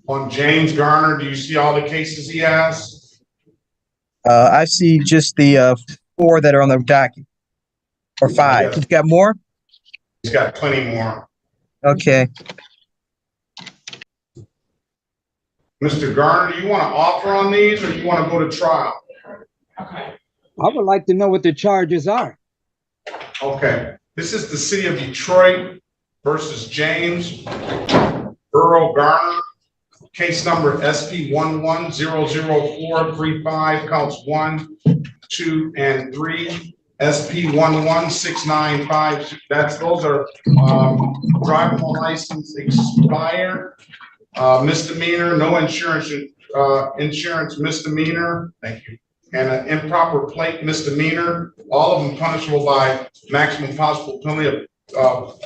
On James Garner, do you see all the cases he has? I see just the 4 that are on the docket, or 5. Yes. He's got more? He's got plenty more. Okay. Mr. Garner, do you want to offer on these or do you want to go to trial? I would like to know what the charges are. Okay. This is the city of Detroit versus James Earl Garner. Case number SP 11000435, counts 1, 2, and 3. SP 116950. Those are driving license expired, misdemeanor, no insurance, insurance misdemeanor. Thank you. And an improper plate misdemeanor. All of them punishable by maximum possible penalty of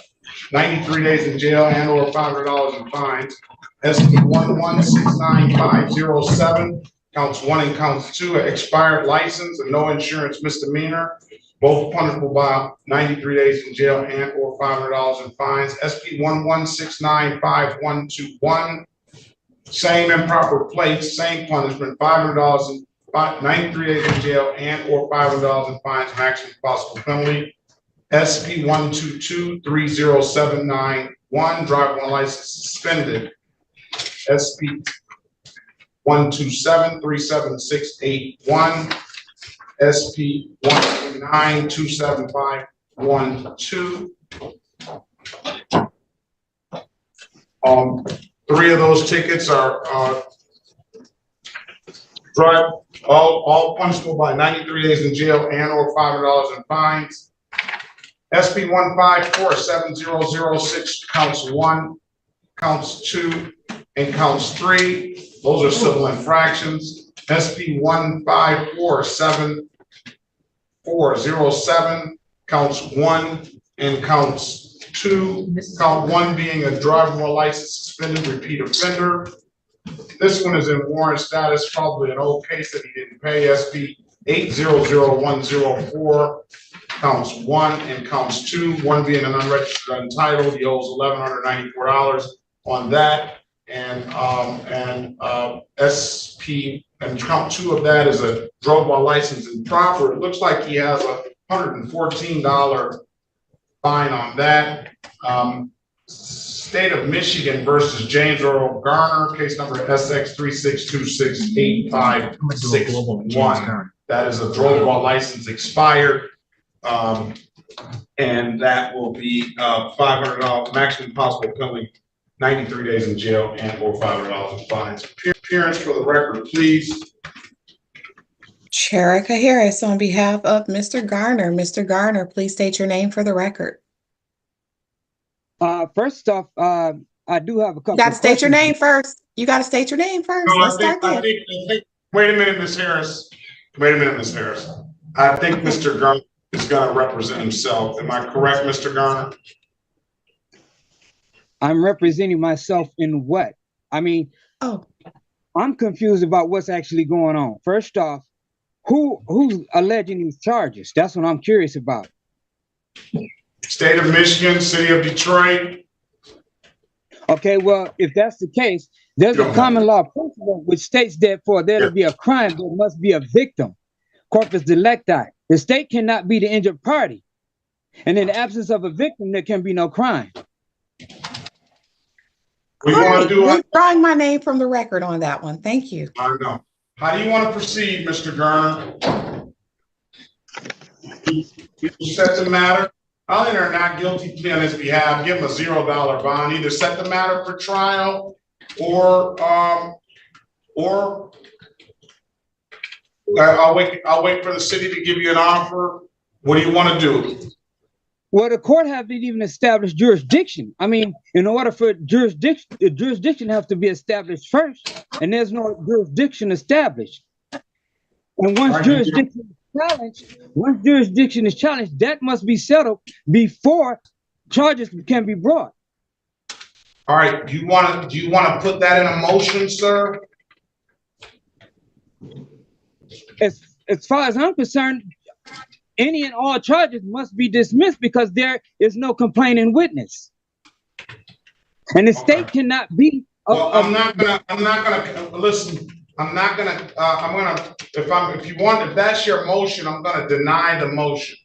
93 days in jail and or $500 in fines. SP 1169507, counts 1 and counts 2, expired license and no insurance misdemeanor, both punishable by 93 days in jail and or $500 in fines. SP 1169521, same improper plates, same punishment, $500 and 93 days in jail and or $500 in fines, maximum possible penalty. SP 1223079, driver one license suspended. SP 1273761, SP 1292751. 3 of those tickets are all punishable by 93 days in jail and or $500 in fines. SP 1547006, counts 1, counts 2, and counts 3. Those are civil infractions. SP 1547407, counts 1 and counts 2. Count 1 being a driver while license suspended repeat offender. This one is in warrant status, probably an old case that he didn't pay. SP 800104, counts 1 and counts 2. 1 being an unregistered untitled. He owes $1,194 on that. And SP and count 2 of that is a drove while license improper. It looks like he has a $114 fine on that. State of Michigan versus James Earl Garner, case number SX 36268561. That is a drove while license expired. And that will be $500 maximum possible penalty, 93 days in jail and or $500 in fines. Appearance for the record, please. Sherika Harris on behalf of Mr. Garner. Mr. Garner, please state your name for the record. First off, I do have a couple. You got to state your name first. You got to state your name first. No, Let's start there. Wait a minute, Ms. Harris. Wait a minute, Ms. Harris. I think Mr. Garner is going to represent himself. Am I correct, Mr. Garner? I'm representing myself in what? I mean, I'm confused about what's actually going on. First off, who's alleging these charges? That's what I'm curious about. State of Michigan, city of Detroit. Okay, well, if that's the case, there's a common law principle which states that for there to be a crime, there must be a victim. Corpus delicti. The state cannot be the injured party. And in the absence of a victim, there can be no crime. Withdrawing my name from the record on that one. Thank you. I know. How do you want to proceed, Mr. Garner? You set the matter. I'll enter a not guilty plea on his behalf. Give him a $0 bond. Either set the matter for trial, or I'll wait for the city to give you an offer. What do you want to do? Well, the court hasn't even established jurisdiction. I mean, in order for jurisdiction has to be established first, and there's no jurisdiction established. And once jurisdiction is challenged, that must be settled before charges can be brought. All right. Do you want to put that in a motion, sir? As far as I'm concerned, any and all charges must be dismissed because there is no complaining witness. And the state cannot be Well, I'm not gonna, listen, I'm gonna, if that's your motion, I'm gonna deny the motion.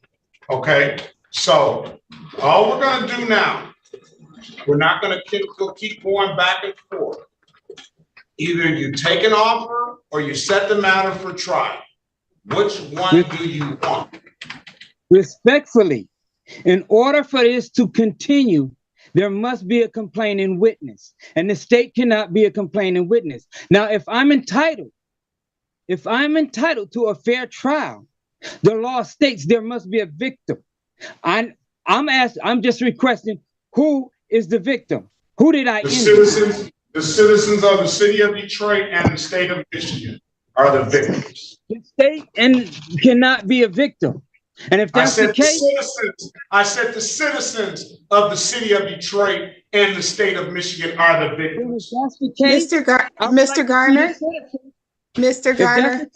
Okay, so all we're gonna do now, we're not gonna keep going back and forth. Either you take an offer or you set the matter for trial. Which one do you want? Respectfully, in order for this to continue, there must be a complaining witness, and the state cannot be a complaining witness. Now, if I'm entitled to a fair trial, the law states there must be a victim. I'm just requesting, who is the victim? Who did I injure? The citizens of the city of Detroit and the state of Michigan are the victims. The state cannot be a victim. And if that's the case, I said the citizens of the city of Detroit and the state of Michigan are the victims. if that's the case, Mr. Garner,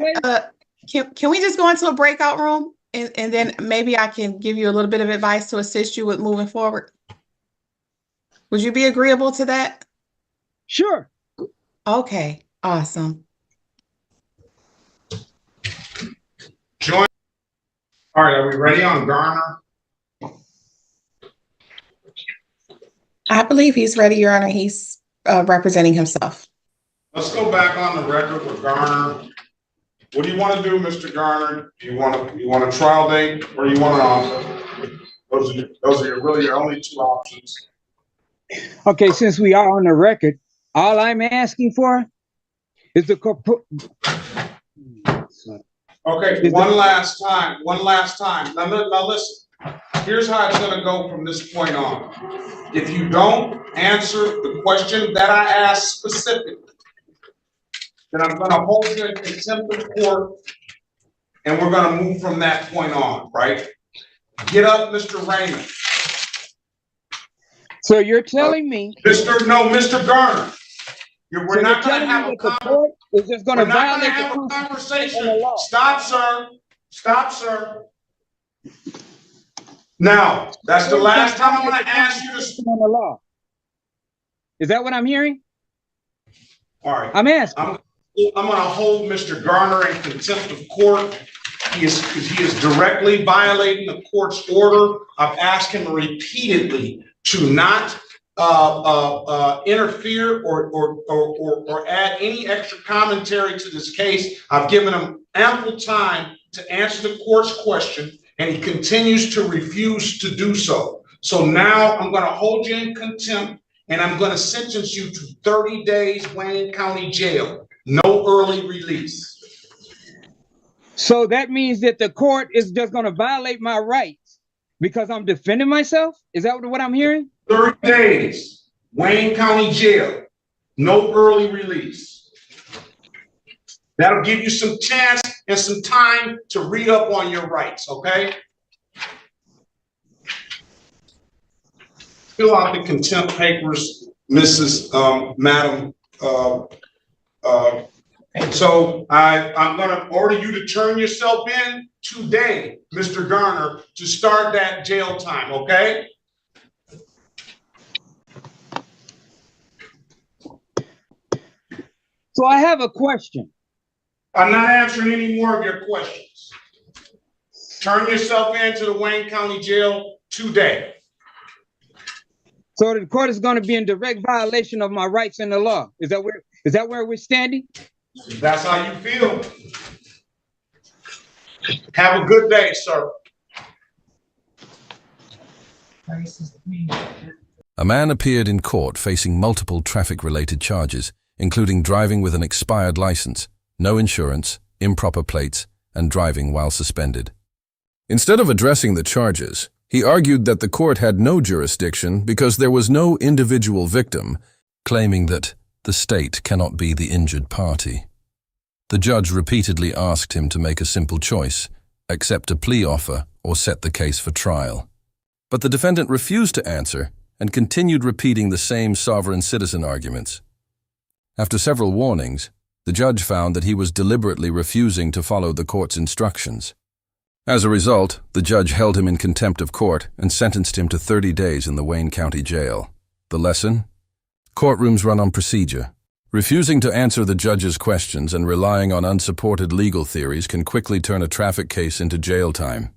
can we just go into a breakout room and then maybe I can give you a little bit of advice to assist you with moving forward? Would you be agreeable to that? Sure. Okay, awesome. Join. All right, are we ready on Garner? I believe he's ready, Your Honor. He's representing himself. Let's go back on the record with Garner. What do you want to do, Mr. Garner? Do you want a trial date or you want an offer? Those are really your only two options. Okay, since we are on the record, all I'm asking for is the Okay, one last time. Now listen, here's how it's gonna go from this point on. If you don't answer the question that I asked specifically, then I'm gonna hold you in contempt of court, and we're gonna move from that point on, right? Get up, Mr. Raymond. So you're telling me, Mr. Garner. We're not gonna have a conversation. Stop, sir. Now, that's the last time I'm gonna ask you to. On the law. Is that what I'm hearing? All right. I'm asking. I'm gonna hold Mr. Garner in contempt of court. He is directly violating the court's order. I've asked him repeatedly to not interfere or add any extra commentary to this case. I've given him ample time to answer the court's question, and he continues to refuse to do so. So now I'm going to hold you in contempt, and I'm going to sentence you to 30 days Wayne County Jail, no early release. So that means that the court is just going to violate my rights because I'm defending myself? Is that what I'm hearing? 30 days, Wayne County Jail, no early release. That'll give you some chance and some time to read up on your rights, okay? Fill out the contempt papers, Madam. So I'm gonna order you to turn yourself in today, Mr. Garner, to start that jail time, okay? So I have a question. I'm not answering any more of your questions. Turn yourself in to the Wayne County Jail today. So the court is going to be in direct violation of my rights in the law. Is that where we're standing? That's how you feel. Have a good day, sir. A man appeared in court facing multiple traffic-related charges, including driving with an expired license, no insurance, improper plates, and driving while suspended. Instead of addressing the charges, he argued that the court had no jurisdiction because there was no individual victim, claiming that the state cannot be the injured party. The judge repeatedly asked him to make a simple choice, accept a plea offer or set the case for trial. But the defendant refused to answer and continued repeating the same sovereign citizen arguments. After several warnings, the judge found that he was deliberately refusing to follow the court's instructions. As a result, the judge held him in contempt of court and sentenced him to 30 days in the Wayne County Jail. The lesson? Courtrooms run on procedure. Refusing to answer the judge's questions and relying on unsupported legal theories can quickly turn a traffic case into jail time.